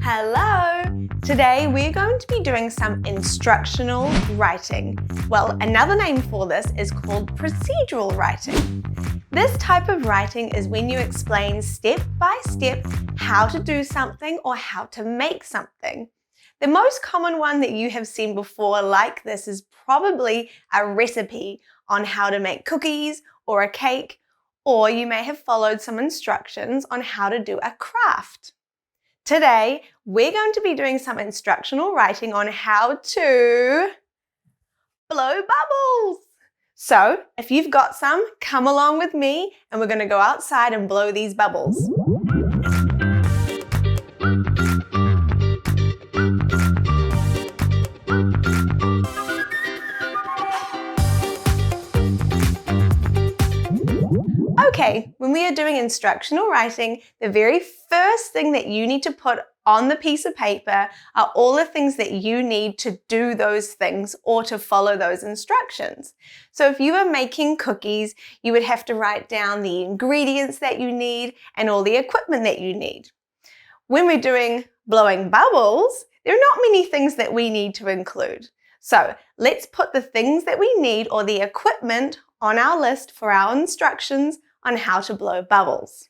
Hello! Today we're going to be doing some instructional writing. Well, another name for this is called procedural writing. This type of writing is when you explain step by step how to do something or how to make something. The most common one that you have seen before like this is probably a recipe on how to make cookies or a cake, or you may have followed some instructions on how to do a craft. Today, we're going to be doing some instructional writing on how to blow bubbles. So, if you've got some, come along with me and we're going to go outside and blow these bubbles. Okay, when we are doing instructional writing, the very first thing that you need to put on the piece of paper are all the things that you need to do those things or to follow those instructions. So if you are making cookies, you would have to write down the ingredients that you need and all the equipment that you need. When we're doing blowing bubbles, there are not many things that we need to include. So let's put the things that we need or the equipment on our list for our instructions on how to blow bubbles.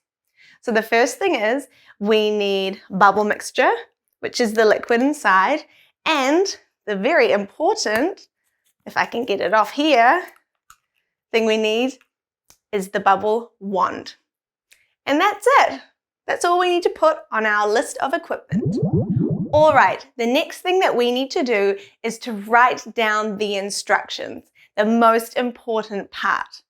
So the first thing is we need bubble mixture, which is the liquid inside, and the very important, if I can get it off here, thing we need is the bubble wand. And that's it. That's all we need to put on our list of equipment. All right, the next thing that we need to do is to write down the instructions, the most important part.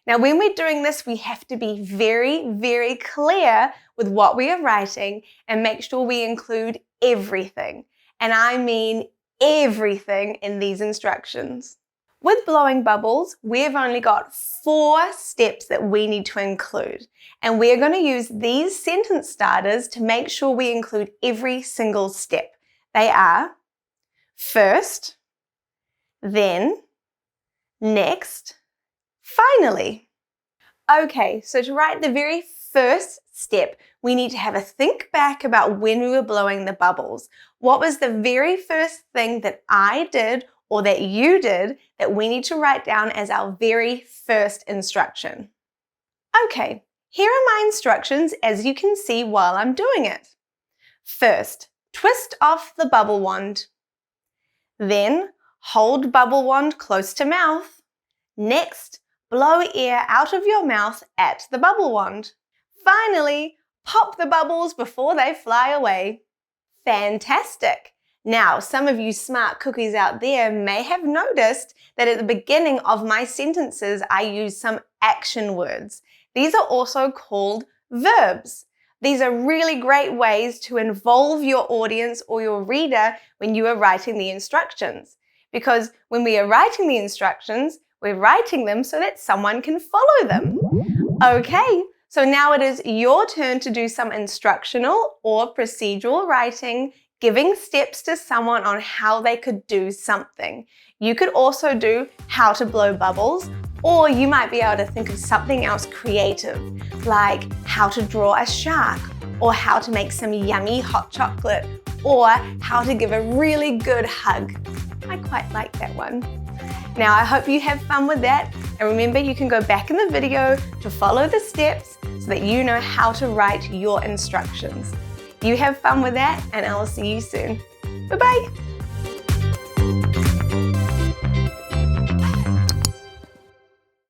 Now, when we're doing this, we have to be very, very clear with what we are writing and make sure we include everything. And I mean everything in these instructions. With blowing bubbles, we've only got 4 steps that we need to include. And we're going to use these sentence starters to make sure we include every single step. They are first, then, next, finally. Okay, so to write the very first step, we need to have a think back about when we were blowing the bubbles. What was the very first thing that I did or that you did that we need to write down as our very first instruction? Okay, here are my instructions as you can see while I'm doing it. First, twist off the bubble wand. Then, hold bubble wand close to mouth. Next, blow air out of your mouth at the bubble wand. Finally, pop the bubbles before they fly away. Fantastic! Now, some of you smart cookies out there may have noticed that at the beginning of my sentences, I use some action words. These are also called verbs. These are really great ways to involve your audience or your reader when you are writing the instructions. Because when we are writing the instructions, we're writing them so that someone can follow them. Okay, so now it is your turn to do some instructional or procedural writing, giving steps to someone on how they could do something. You could also do how to blow bubbles, or you might be able to think of something else creative, like how to draw a shark, or how to make some yummy hot chocolate, or how to give a really good hug. I quite like that one. Now, I hope you have fun with that, and remember you can go back in the video to follow the steps so that you know how to write your instructions. You have fun with that, and I will see you soon. Bye-bye.